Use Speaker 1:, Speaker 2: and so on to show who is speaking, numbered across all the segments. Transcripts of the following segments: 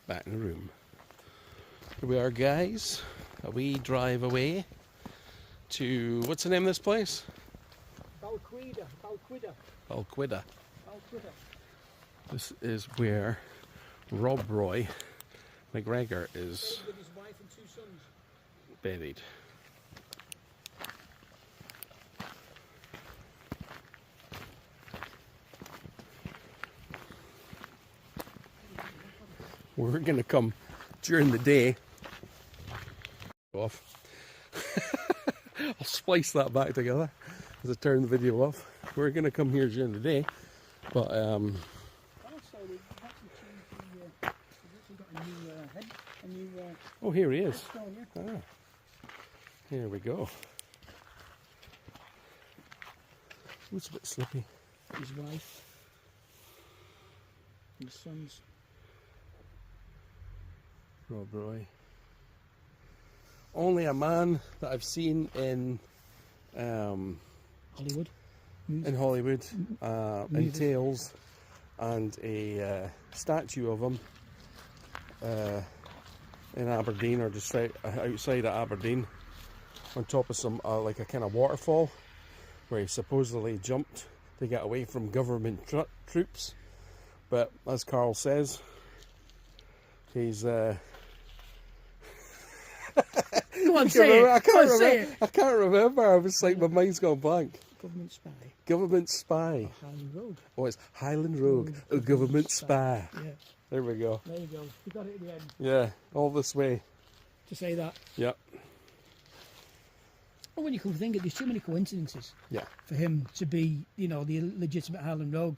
Speaker 1: back in the room. Here we are, guys. A wee drive away to, what's the name of this place?
Speaker 2: Balquhidder.
Speaker 1: Balquhidder. This is where Rob Roy MacGregor is
Speaker 2: with his wife and 2 sons.
Speaker 1: buried. We're going to come during the day. Off. I'll splice that back together as I turn the video off. We're going to come here during the day, but
Speaker 2: Also, we've actually changed we've actually got a new
Speaker 1: oh, here he is.
Speaker 2: stone, yeah.
Speaker 1: Ah, here we go. It's a bit slippy.
Speaker 2: His wife, his sons.
Speaker 1: Rob Roy. Only a man that I've seen in
Speaker 2: Hollywood.
Speaker 1: in Hollywood, in Tales, and a statue of him in Aberdeen, or just right outside of Aberdeen, on top of some like a kind of waterfall, where he supposedly jumped to get away from government troops. But as Karl says, he's
Speaker 2: Go on, say it.
Speaker 1: I can't remember. I was like, my mind's gone blank.
Speaker 2: Government spy.
Speaker 1: Government spy.
Speaker 2: Highland Road.
Speaker 1: Oh, it's Highland Road. A government spy.
Speaker 2: Yeah.
Speaker 1: There we go.
Speaker 2: There you go. You got it at the end.
Speaker 1: Yeah, all this way.
Speaker 2: To say that.
Speaker 1: Yep.
Speaker 2: Well, when you come to think of it, there's too many coincidences.
Speaker 1: Yeah.
Speaker 2: For him to be, the legitimate Highland Rogue.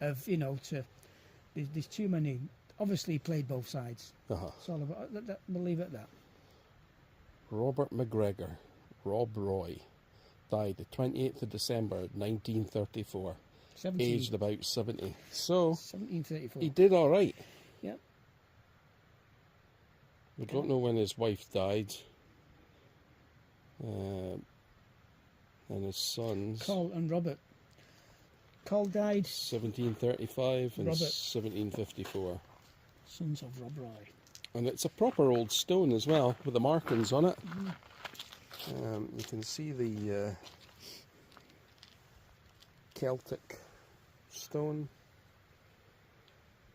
Speaker 2: Of, there's too many. Obviously, he played both sides. It's all about. We'll leave it at that.
Speaker 1: Robert MacGregor, Rob Roy, died the 28th of December 1934,
Speaker 2: 17.
Speaker 1: aged about 70. So
Speaker 2: 1734.
Speaker 1: he did all right.
Speaker 2: Yep.
Speaker 1: We don't know when his wife died, and his sons.
Speaker 2: Karl and Robert. Karl died
Speaker 1: 1735 and
Speaker 2: Robert.
Speaker 1: 1754.
Speaker 2: Sons of Rob Roy.
Speaker 1: And it's a proper old stone as well, with the markings on it. You can see the Celtic stone,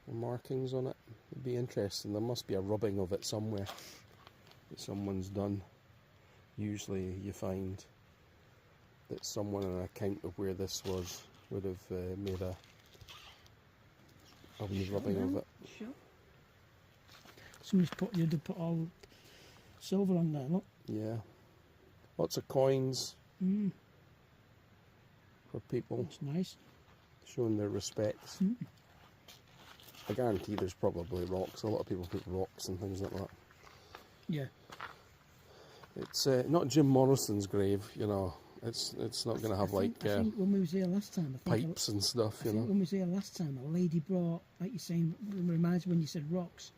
Speaker 1: the markings on it. It'd be interesting. There must be a rubbing of it somewhere that someone's done. Usually you find that someone on account of where this was would have made a wee rubbing of it.
Speaker 2: Sure. Somebody's put all silver on there, look.
Speaker 1: Yeah. Lots of coins for people.
Speaker 2: That's nice.
Speaker 1: Showing their respects. I guarantee there's probably rocks. A lot of people put rocks and things like that.
Speaker 2: Yeah.
Speaker 1: It's not Jim Morrison's grave, It's not going to have
Speaker 2: I think when we was here last time,
Speaker 1: pipes and stuff,
Speaker 2: when we was here last time, a lady brought, like you're saying, reminds me when you said rocks,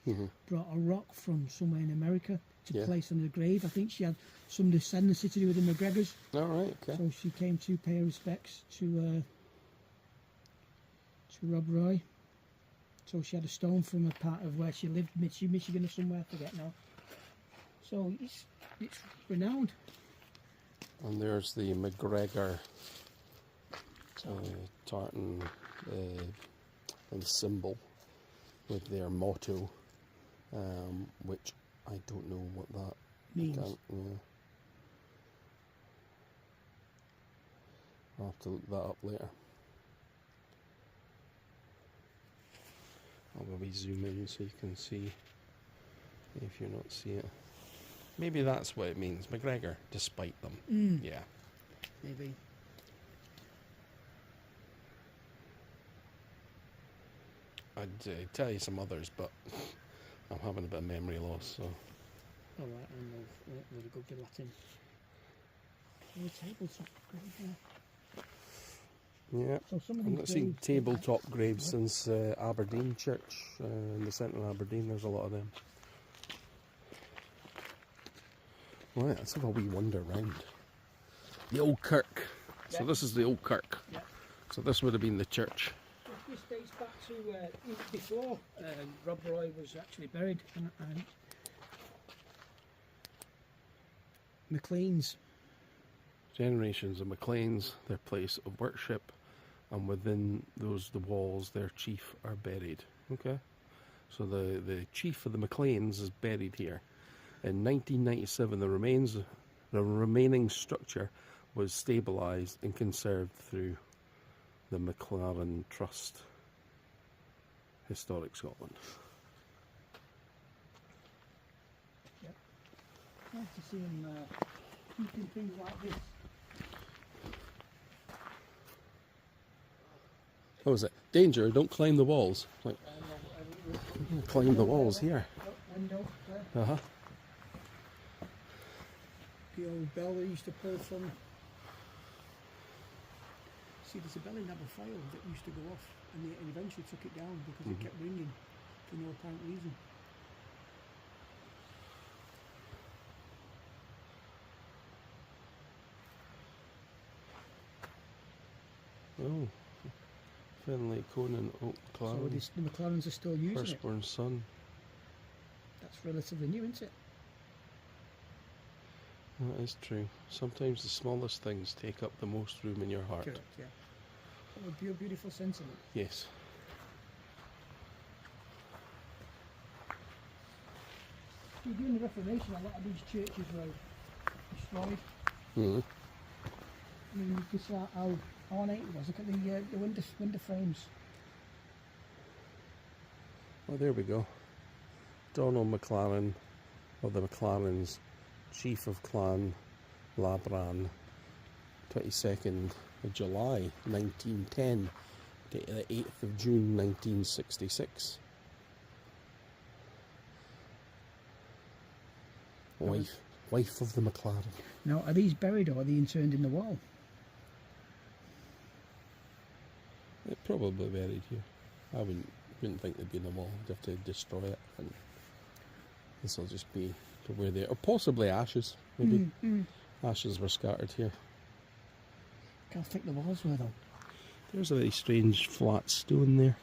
Speaker 2: brought a rock from somewhere in America to place on her grave. I think she had some descendants to do with the MacGregors.
Speaker 1: All right, okay.
Speaker 2: So she came to pay her respects to Rob Roy. So she had a stone from a part of where she lived, Michigan or somewhere, I forget now. So it's renowned.
Speaker 1: And there's the MacGregor tartan and symbol with their motto, which I don't know what that
Speaker 2: means.
Speaker 1: I'll have to look that up later. I'll maybe zoom in so you can see if you're not seeing it. Maybe that's what it means, MacGregor, despite them. Yeah.
Speaker 2: Maybe.
Speaker 1: I'd tell you some others, but I'm having a bit of memory loss, so.
Speaker 2: Alright, I'm really good at Latin. Tabletop grave,
Speaker 1: yeah.
Speaker 2: So
Speaker 1: I've not seen tabletop graves since Aberdeen Church, in the centre of Aberdeen. There's a lot of them. Right, let's have a wee wander round. The old kirk. So this is the old kirk.
Speaker 2: Yeah.
Speaker 1: So this would have been the church.
Speaker 2: This dates back to before Rob Roy was actually buried, and McLean's.
Speaker 1: Generations of MacLeans, their place of worship, and within the walls, their chief are buried. Okay, so the chief of the MacLeans is buried here. In 1997, the remaining structure was stabilised and conserved through the McLaren Trust, Historic Scotland.
Speaker 2: Yep. Nice to see him keeping things like this.
Speaker 1: What was it? Danger, don't climb the walls. Like, climb the walls here.
Speaker 2: Window there.
Speaker 1: Uh-huh.
Speaker 2: The old bell they used to pull from. See, there's a bell in Aberfoyle that used to go off, and they eventually took it down because it kept ringing for no apparent reason.
Speaker 1: Oh. Finlay, Conan, Oak,
Speaker 2: So
Speaker 1: McLaren.
Speaker 2: the McLarens are still using it.
Speaker 1: Firstborn son.
Speaker 2: That's relatively new, isn't it?
Speaker 1: That is true. Sometimes the smallest things take up the most room in your heart.
Speaker 2: Correct, yeah. What a beautiful sentiment.
Speaker 1: Yes.
Speaker 2: During the Reformation, a lot of these churches were destroyed.
Speaker 1: Mm-hmm.
Speaker 2: I mean, you can see how ornate it was. Look at the window frames.
Speaker 1: Oh, there we go. Donald McLaren of the McLarens, Chief of Clan Labran, 22nd of July 1910 to the 8th of June 1966. Wife of the McLaren.
Speaker 2: Now, are these buried or are they interned in the wall?
Speaker 1: They're probably buried here. I wouldn't think they'd be in the wall. You'd have to destroy it, and this will just be to where they are. Or possibly ashes, maybe. Ashes were scattered here.
Speaker 2: Look how thick the walls were, though.
Speaker 1: There's a very strange flat stone there.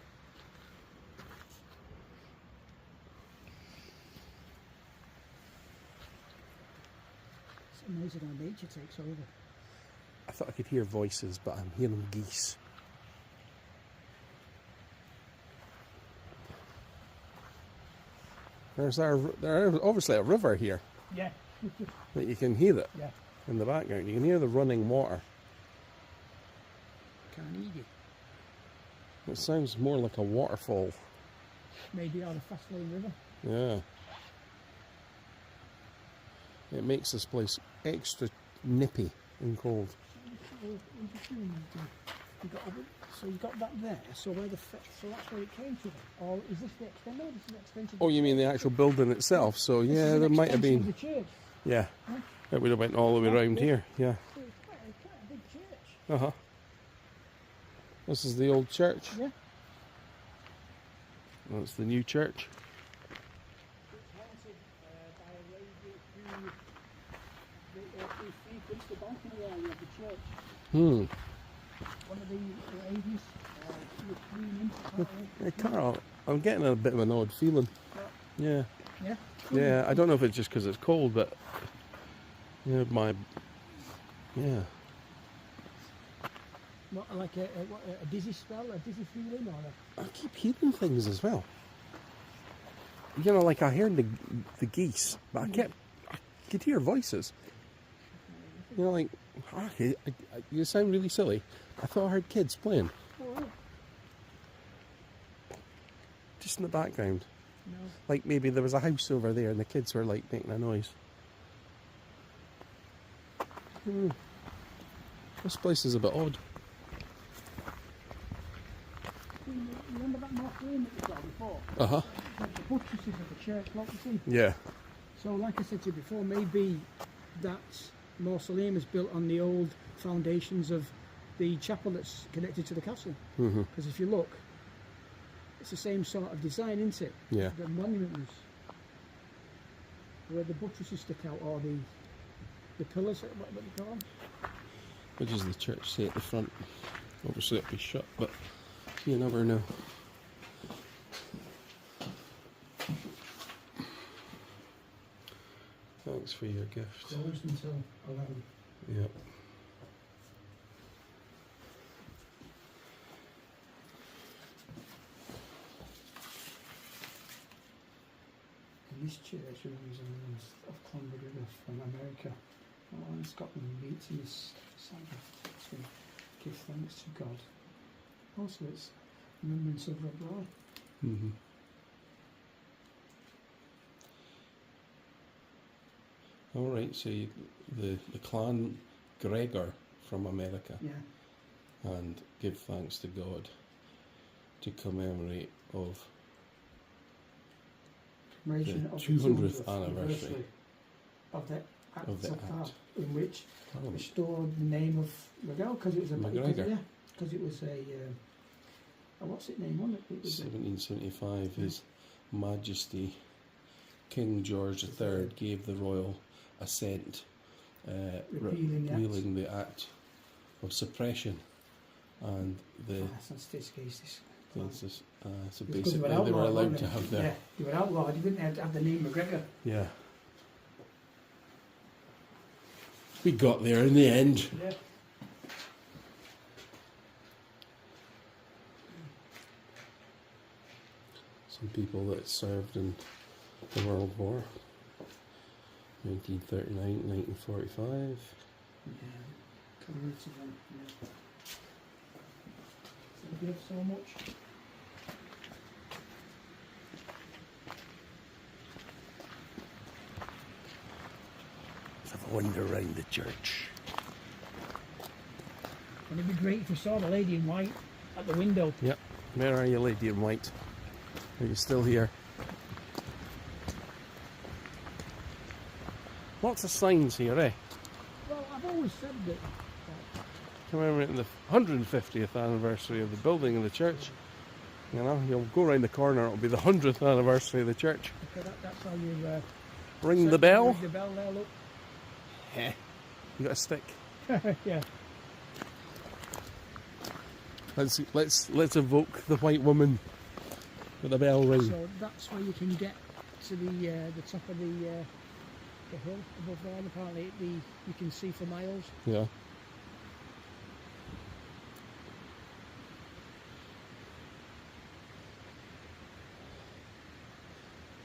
Speaker 2: It's amazing how nature takes over.
Speaker 1: I thought I could hear voices, but I'm hearing geese. There's obviously a river here.
Speaker 2: Yeah.
Speaker 1: That you can hear it
Speaker 2: Yeah.
Speaker 1: in the background. You can hear the running water.
Speaker 2: Carnegie.
Speaker 1: It sounds more like a waterfall.
Speaker 2: Maybe out of Fast Lane River.
Speaker 1: Yeah. It makes this place extra nippy and cold.
Speaker 2: So you got that there. So where so that's where it came to. Or is this the extension? No, this is the extension.
Speaker 1: Oh, you mean the actual building itself? So yeah, there might have been.
Speaker 2: The church.
Speaker 1: Yeah,
Speaker 2: Huh?
Speaker 1: it would have went all the way around here. Yeah.
Speaker 2: So it's quite a big church.
Speaker 1: Uh huh. This is the old church.
Speaker 2: Yeah.
Speaker 1: That's the new church.
Speaker 2: It's haunted by a lady who frequents the balcony area of the church.
Speaker 1: Hmm.
Speaker 2: One of the ladies, she was cleaning.
Speaker 1: Hey, Karl, I'm getting a bit of an odd feeling. Yeah.
Speaker 2: Yeah?
Speaker 1: Yeah, I don't know if it's just because it's cold, but yeah, yeah.
Speaker 2: Not like a dizzy spell, a dizzy feeling, or
Speaker 1: I keep hearing things as well. You know, like I heard the geese, but I could hear voices. You know, like, you sound really silly. I thought I heard kids playing.
Speaker 2: Oh, right.
Speaker 1: Just in the background.
Speaker 2: No.
Speaker 1: Like maybe there was a house over there and the kids were like making a noise. This place is a bit odd.
Speaker 2: Remember that mausoleum that we saw before?
Speaker 1: Uh-huh.
Speaker 2: Like the buttresses of the church, what you see?
Speaker 1: Yeah.
Speaker 2: So like I said to you before, maybe that mausoleum is built on the old foundations of the chapel that's connected to the castle. Because if you look, it's the same sort of design, isn't it?
Speaker 1: Yeah.
Speaker 2: The monument was where the buttresses stick out, or the pillars, what do you call them?
Speaker 1: Which is the church say at the front. Obviously it'll be shut, but you never know. Thanks for your gift.
Speaker 2: Closed until 11.
Speaker 1: Yep.
Speaker 2: And this church reminds me of Balquhidder from America. Oh, in Scotland, meets in this Sabbath to give thanks to God. Also, it's remembrance of Rob Roy.
Speaker 1: Mm-hmm. All right, so the clan Gregor from America,
Speaker 2: Yeah.
Speaker 1: and give thanks to God to commemorate of
Speaker 2: Commemoration
Speaker 1: the
Speaker 2: of
Speaker 1: 200th anniversary
Speaker 2: of the act
Speaker 1: of the
Speaker 2: of
Speaker 1: act.
Speaker 2: that, in which
Speaker 1: Parliament.
Speaker 2: restored the name of MacGregor, because it was a
Speaker 1: MacGregor.
Speaker 2: because it was a what's it name on it? It was
Speaker 1: 1775, His Majesty King George III gave the royal assent, repealing the act of suppression, and the so basically they were allowed to have their
Speaker 2: they were outlawed. You didn't have to have the name MacGregor.
Speaker 1: yeah. We got there in the end.
Speaker 2: Yeah.
Speaker 1: Some people that served in the World War, 1939, 1945.
Speaker 2: Yeah. Community event. Yeah. Thank you so much.
Speaker 1: Let's have a wander around the church.
Speaker 2: And it'd be great if you saw the lady in white at the window.
Speaker 1: Yep. Where are you, lady in white? Are you still here? Lots of signs here, eh?
Speaker 2: Well, I've always said that.
Speaker 1: Commemorating the 150th anniversary of the building of the church. You know, you'll go around the corner, it'll be the 100th anniversary of the church.
Speaker 2: Okay, that's how you
Speaker 1: Ring the bell.
Speaker 2: Ring the bell there, look.
Speaker 1: Yeah. You got a stick.
Speaker 2: Yeah.
Speaker 1: Let's evoke the white woman with the bell ring.
Speaker 2: So that's where you can get to the top of the hill above there. And apparently, you can see for miles.
Speaker 1: Yeah.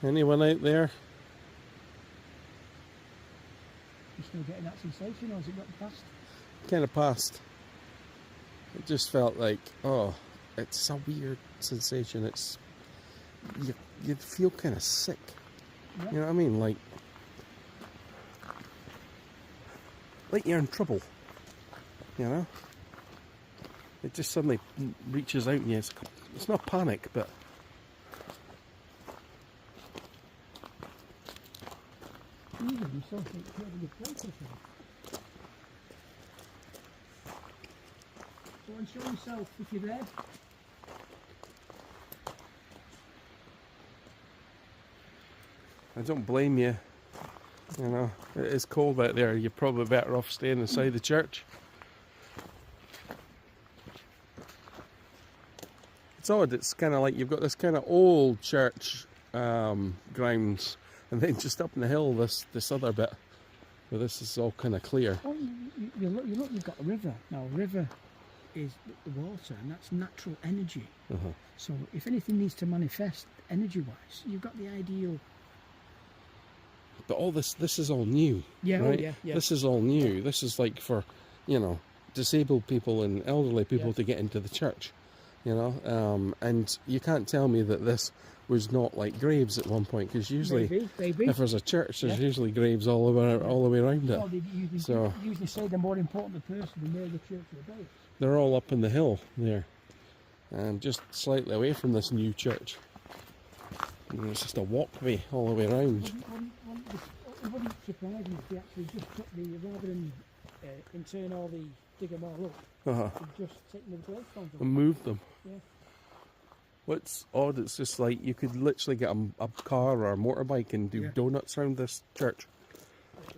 Speaker 1: Anyone out there?
Speaker 2: You still getting that sensation, or has it got past?
Speaker 1: Kind of passed. It just felt like, oh, it's a weird sensation. It's you feel kind of sick.
Speaker 2: Yeah.
Speaker 1: You know what I mean? Like you're in trouble. You know? It just suddenly reaches out and you. It's not panic, but
Speaker 2: Even you still think it's a good place, isn't it? Go and show yourself if you're there.
Speaker 1: I don't blame you. You know, it is cold out there. You're probably better off staying inside the church. It's odd. It's kind of like you've got this kind of old church grounds, and then just up in the hill, this other bit where this is all kind of clear.
Speaker 2: Oh, you look, you've got a river. Now, a river is the water, and that's natural energy.
Speaker 1: Uh-huh.
Speaker 2: So if anything needs to manifest energy-wise, you've got the ideal.
Speaker 1: But all this is all new.
Speaker 2: Yeah,
Speaker 1: right?
Speaker 2: oh yeah, yeah.
Speaker 1: This is all new. This is like for, you know, disabled people and elderly people to get into the church. You know, and you can't tell me that this was not like graves at one point, because usually
Speaker 2: Maybe.
Speaker 1: if there's a church, there's usually graves all the way around it.
Speaker 2: Well, they usually say the more important the person, the more the church will be.
Speaker 1: They're all up in the hill there, and just slightly away from this new church. And it's just a walkway all the way around.
Speaker 2: It wouldn't surprise me if they actually just took rather than intern all dig them all up, just taking the gravestones off.
Speaker 1: And move them.
Speaker 2: Yeah.
Speaker 1: What's odd, it's just like you could literally get a car or a motorbike and do donuts around this church.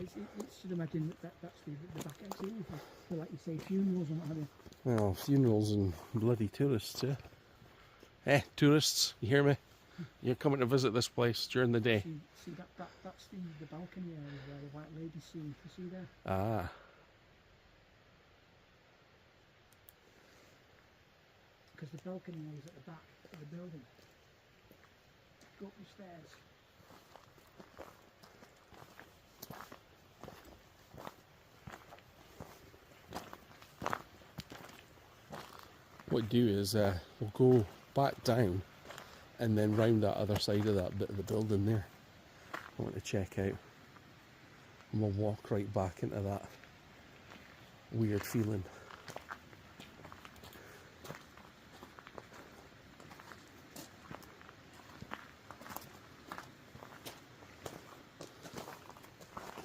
Speaker 2: It's should imagine that's the back end scene for, like you say, funerals and what have you.
Speaker 1: Well, funerals and bloody tourists, yeah. Tourists, you hear me? You're coming to visit this place during the day.
Speaker 2: See that's the balcony area where the White Lady's seen. You see there?
Speaker 1: Ah.
Speaker 2: Because the balcony is at the back of the building. Go up the stairs.
Speaker 1: What we do is we'll go back down and then round that other side of that bit of the building there. I want to check out. And we'll walk right back into that weird feeling.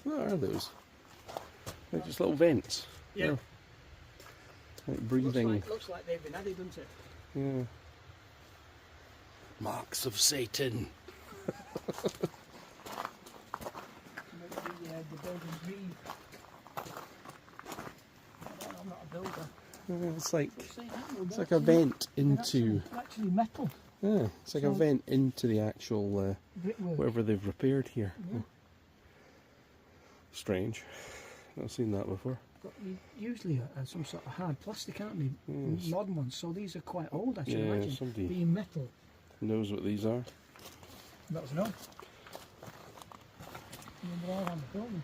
Speaker 1: What are those? They're just little vents.
Speaker 2: Yeah.
Speaker 1: They're like breathing.
Speaker 2: Looks like they've been added, doesn't it?
Speaker 1: Yeah. Marks of Satan.
Speaker 2: The building breathe. I'm not a builder.
Speaker 1: It's like a vent into.
Speaker 2: It's actually metal.
Speaker 1: Yeah, it's like a vent into the actual
Speaker 2: Brickwork.
Speaker 1: whatever they've repaired here. Yeah. Strange. Not seen that before.
Speaker 2: But usually some sort of hard plastic, aren't they?
Speaker 1: Yes.
Speaker 2: Modern ones. So these are quite old, I should
Speaker 1: Yeah,
Speaker 2: imagine.
Speaker 1: somebody
Speaker 2: Being metal.
Speaker 1: knows what these are.
Speaker 2: That was no. They're all around the building.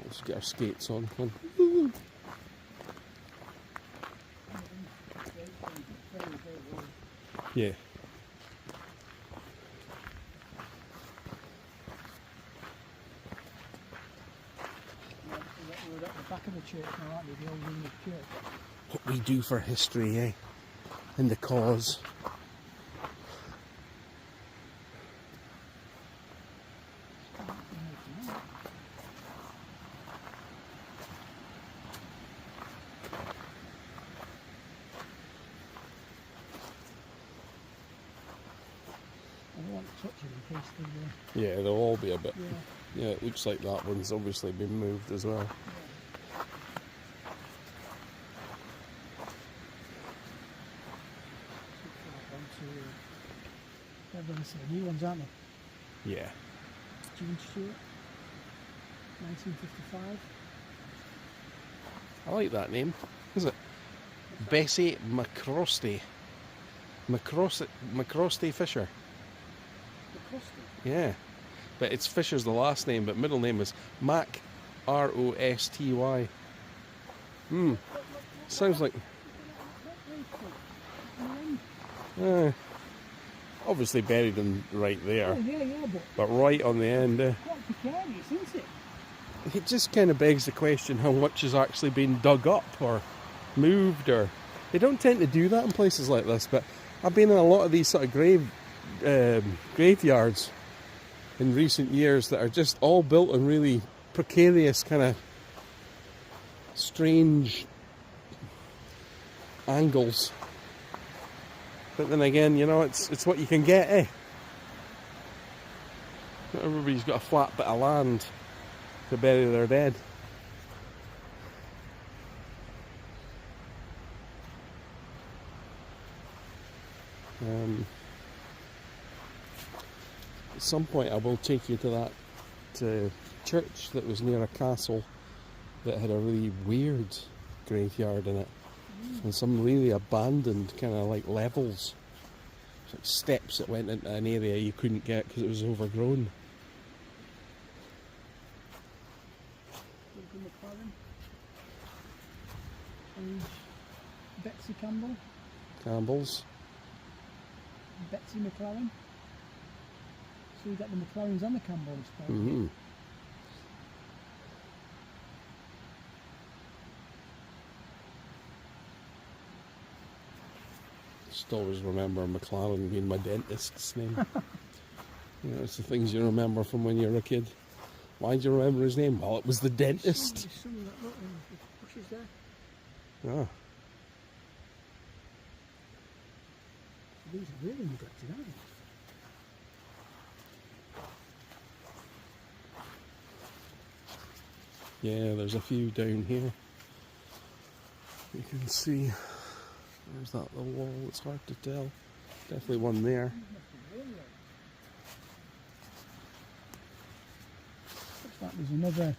Speaker 1: Let's get our skates on. Come on. Yeah.
Speaker 2: We're at the back of the church now, aren't we? The old wing of the church.
Speaker 1: What we do for history, eh? And the cause.
Speaker 2: I don't want to touch it in case they...
Speaker 1: Yeah, they'll all be a bit.
Speaker 2: Yeah.
Speaker 1: Yeah, it looks like that one's obviously been moved as well.
Speaker 2: They're going to see new ones, aren't they?
Speaker 1: Yeah.
Speaker 2: June Stewart, 1955.
Speaker 1: I like that name. Is it? Bessie McCrosty. McCrosty Fisher.
Speaker 2: The Crusty.
Speaker 1: Yeah. But it's Fisher's the last name, but middle name is Mac R-O-S-T-Y. Sounds like... obviously buried him right there.
Speaker 2: Oh, yeah,
Speaker 1: But right on the end.
Speaker 2: quite precarious, isn't it?
Speaker 1: It just kind of begs the question how much has actually been dug up or moved, or... They don't tend to do that in places like this, but I've been in a lot of these sort of graveyards in recent years that are just all built on really precarious, kind of strange angles. But then again, you know, it's what you can get, eh? Not everybody's got a flat bit of land to bury their dead. At some point I will take you to that church that was near a castle that had a really weird graveyard in it, and some really abandoned kind of like levels, like steps that went into an area you couldn't get because it was overgrown.
Speaker 2: And Betsy Campbell.
Speaker 1: Campbell's.
Speaker 2: Betsy McLaren. So you got the McLarens and the Campbells.
Speaker 1: Mm-hmm. Still always remember McLaren being my dentist's name. You know, it's the things you remember from when you were a kid. Why do you remember his name? Well, it was the dentist.
Speaker 2: There's some of that, look, the bushes there.
Speaker 1: Ah.
Speaker 2: These are really neglected, aren't they?
Speaker 1: Yeah, there's a few down here. You can see there's that little wall, it's hard to tell. Definitely one there.
Speaker 2: Looks like there's another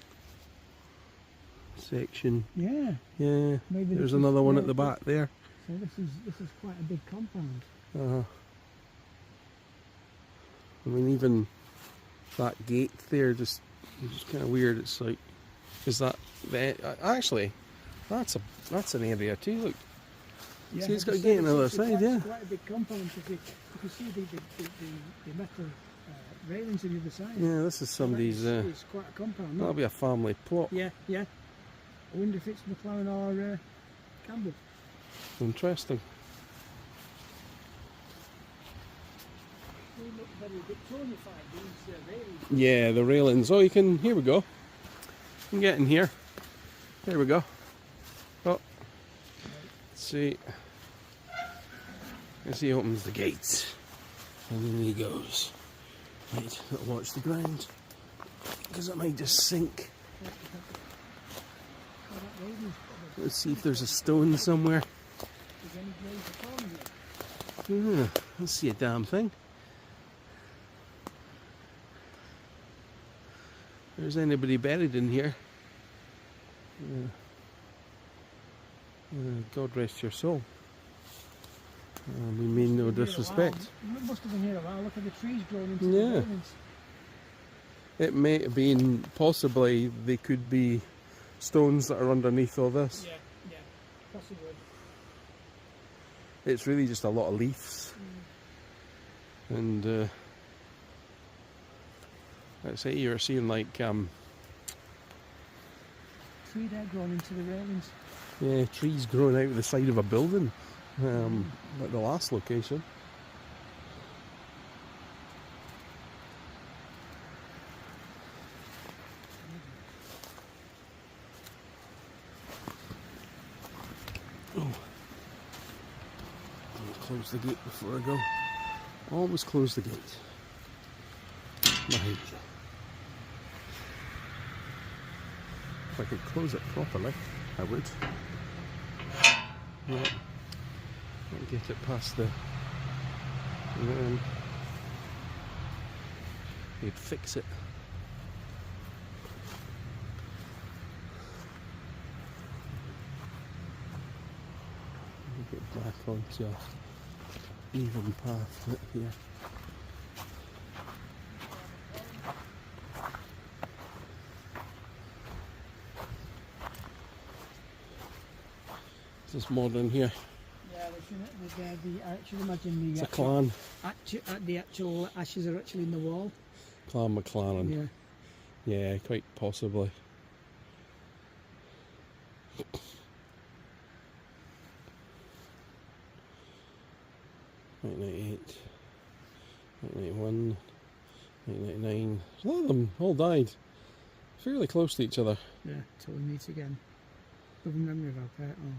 Speaker 1: section.
Speaker 2: Yeah.
Speaker 1: Yeah.
Speaker 2: Maybe
Speaker 1: there's another one at the back there.
Speaker 2: So this is quite a big compound.
Speaker 1: I mean, even that gate there, just kind of weird. It's like, is that actually? That's an area too. Look,
Speaker 2: Yeah,
Speaker 1: see, it's got a gate on the other side. Yeah.
Speaker 2: It's quite a big compound. If you see the metal railings on the other side.
Speaker 1: Yeah, this is somebody's.
Speaker 2: It's quite a compound.
Speaker 1: That'll be a family plot.
Speaker 2: Yeah, yeah. I wonder if it's McLaren or Campbell.
Speaker 1: Interesting.
Speaker 2: They look very Victorian-fied, these railings.
Speaker 1: Yeah, the railings. Oh, you can. Here we go. You can get in here. There we go. Oh, let's see. As he opens the gates, and then he goes. Right, watch the ground, because it might just sink. Let's see if there's a stone somewhere. Yeah, let's see a damn thing. There's anybody buried in here? God rest your soul. We mean no disrespect.
Speaker 2: It must have been here a while. Look at the trees growing into the buildings.
Speaker 1: It may have been, possibly, they could be stones that are underneath all this.
Speaker 2: Yeah, yeah, possibly.
Speaker 1: It's really just a lot of leaves. And let's say you're seeing like
Speaker 2: tree there growing into the railings.
Speaker 1: Yeah, trees growing out of the side of a building, at the last location. Oh, close the gate before I go. Always close the gate. Behind you. If I could close it properly, I would. Yeah. Can't get it past the. You'd fix it. Get back onto an even path here. This is modern here.
Speaker 2: Yeah, I actually imagine
Speaker 1: it's a clan.
Speaker 2: The actual ashes are actually in the wall.
Speaker 1: Clan McLaren.
Speaker 2: Yeah.
Speaker 1: Yeah, quite possibly. 1998, 1991, 1999. A lot of them all died fairly close to each other.
Speaker 2: Yeah, till we meet again. Loving memory of our pet. Oh.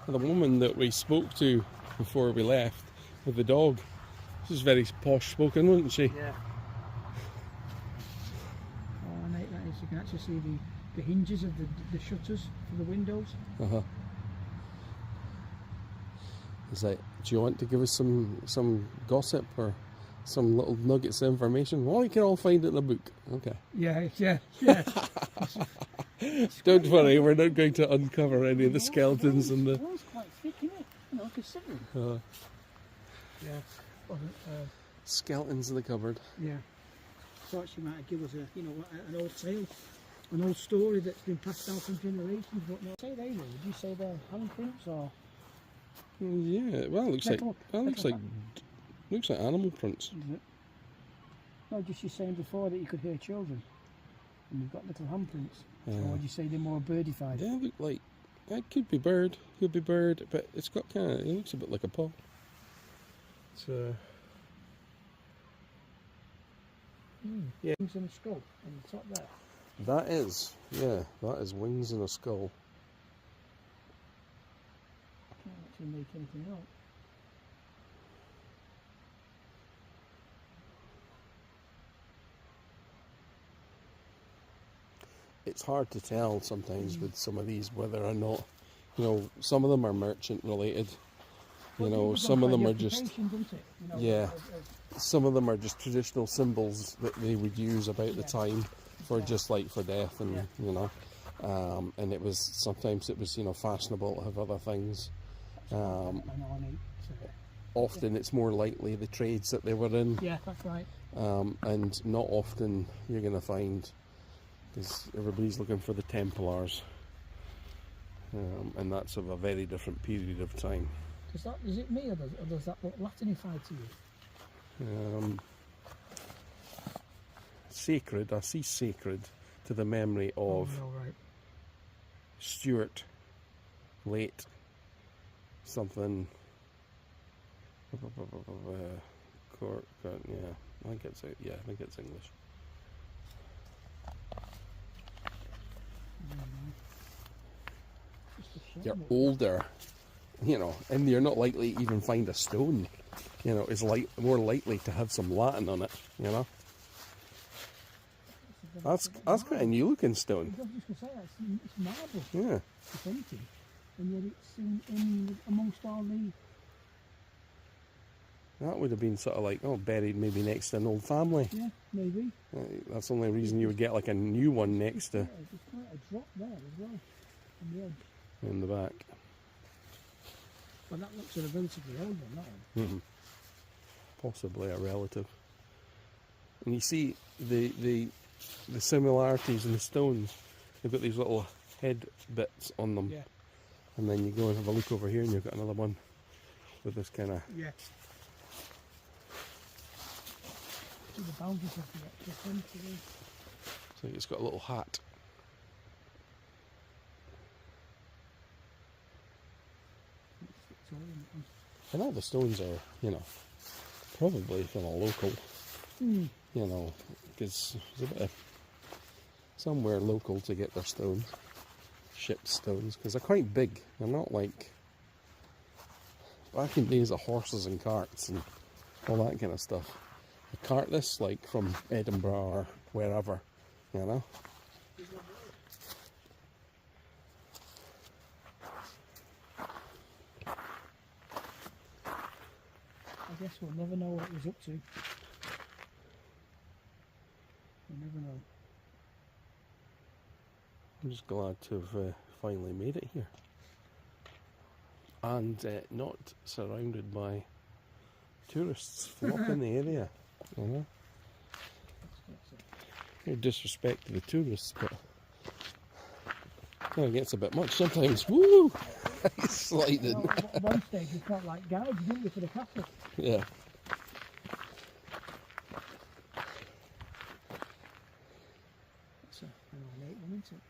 Speaker 1: The woman that we spoke to before we left with the dog, she was very posh spoken, wasn't she?
Speaker 2: Yeah. Oh, and that is, you can actually see the hinges of the shutters for the windows.
Speaker 1: It's like, do you want to give us some gossip or some little nuggets of information? Well, you can all find it in a book. Okay.
Speaker 2: Yeah.
Speaker 1: Don't worry, we're not going to uncover any of the skeletons and the.
Speaker 2: The wall's quite thick, isn't it? You know, considering. Yeah.
Speaker 1: Skeletons in the cupboard.
Speaker 2: Yeah. Thought she might give us an old tale, an old story that's been passed down from generations. But no, say they were. Would you say they're handprints or?
Speaker 1: Yeah. Well, it looks like animal prints.
Speaker 2: Is it? No, just you saying before that you could hear children, and you've got little handprints. Or would you say they're more birdified?
Speaker 1: They look like it could be bird, but it's got it looks a bit like a paw. Yeah.
Speaker 2: Wings and a skull on the top there.
Speaker 1: That is, yeah, that is wings and a skull.
Speaker 2: I can't actually make anything out.
Speaker 1: It's hard to tell sometimes with some of these whether or not, you know, some of them are merchant related. You know, some of them are just, yeah, some of them are just traditional symbols that they would use about the time for just like for death, and you know, and it was sometimes it was, you know, fashionable to have other things. Often it's more likely the trades that they were in.
Speaker 2: Yeah, that's right.
Speaker 1: And not often you're going to find, because everybody's looking for the Templars, and that's of a very different period of time.
Speaker 2: Is it me, or does that look Latinified to you?
Speaker 1: Sacred, I see sacred to the memory of Stuart, late something, Cork, yeah, I think it's English. You're older, you know, and you're not likely to even find a stone, you know, is more likely to have some Latin on it, you know. That's quite a new looking stone.
Speaker 2: I was just going to say, it's marble.
Speaker 1: Yeah.
Speaker 2: It's empty, and yet it's in amongst all the...
Speaker 1: That would have been sort of like, buried maybe next to an old family.
Speaker 2: Yeah, maybe.
Speaker 1: That's the only reason you would get like a new one next to...
Speaker 2: Yeah, there's quite a drop there as well, on the edge.
Speaker 1: In the back.
Speaker 2: But that looks a relatively old one, that one.
Speaker 1: Possibly a relative. And you see the similarities in the stones. They've got these little head bits on them.
Speaker 2: Yeah.
Speaker 1: And then you go and have a look over here and you've got another one with this kind of...
Speaker 2: Yeah. See the boundaries of the actual thing.
Speaker 1: So it's got a little hat. And all the stones are, you know, probably from a local, you know, because there's a bit of somewhere local to get their stones, shipped stones, because they're quite big. They're not like back in days of horses and carts and all that kind of stuff. A cart this like from Edinburgh or wherever, you know.
Speaker 2: I guess we'll never know what it was up to. We'll never know.
Speaker 1: I'm just glad to have finally made it here. And not surrounded by tourists flocking the area. You know? No disrespect to the tourists, but kind of gets a bit much sometimes. Woo! He's sliding.
Speaker 2: Well, at one stage we felt like guides, didn't we, for the castle?
Speaker 1: Yeah.
Speaker 2: That's an ornate one, isn't it?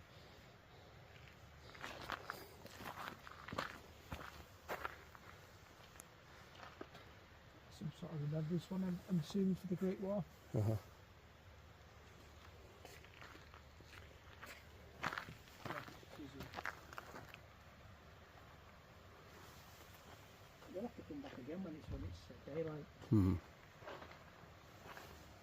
Speaker 2: Some sort of remembrance one, I'm assuming, for the Great War.
Speaker 1: Uh-huh.
Speaker 2: You'll have to come back again when it's daylight.
Speaker 1: Hmm.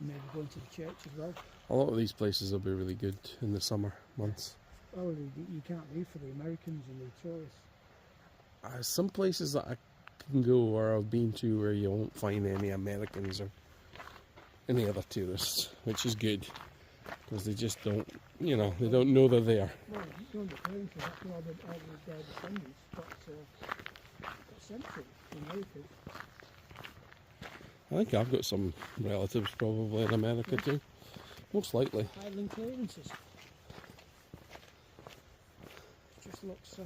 Speaker 2: Maybe going to the church as well.
Speaker 1: A lot of these places will be really good in the summer months.
Speaker 2: Oh, you can't leave for the Americans and the tourists.
Speaker 1: Some places that I can go or I've been to where you won't find any Americans or any other tourists, which is good because they just don't, you know, they don't know they're there.
Speaker 2: Well, you don't get paid for that. All their descendants got sent to America.
Speaker 1: I think I've got some relatives probably in America too, most likely.
Speaker 2: Highland clearances. Just looks so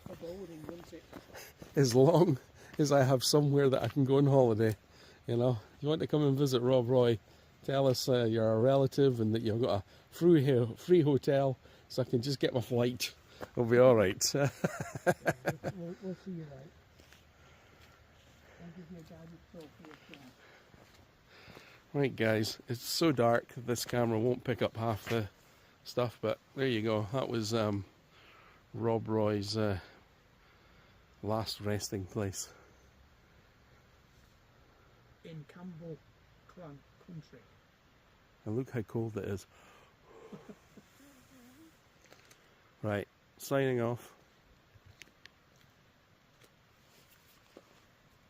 Speaker 2: foreboding, doesn't it?
Speaker 1: As long as I have somewhere that I can go on holiday, you know. If you want to come and visit Rob Roy, tell us you're a relative and that you've got a free hotel so I can just get my flight. It'll be alright.
Speaker 2: We'll see you right. I'll give you a guided tour for your flight.
Speaker 1: Right guys, it's so dark this camera won't pick up half the stuff, but there you go. That was Rob Roy's last resting place.
Speaker 2: In Campbell Clan country.
Speaker 1: And look how cold it is. Right, signing off.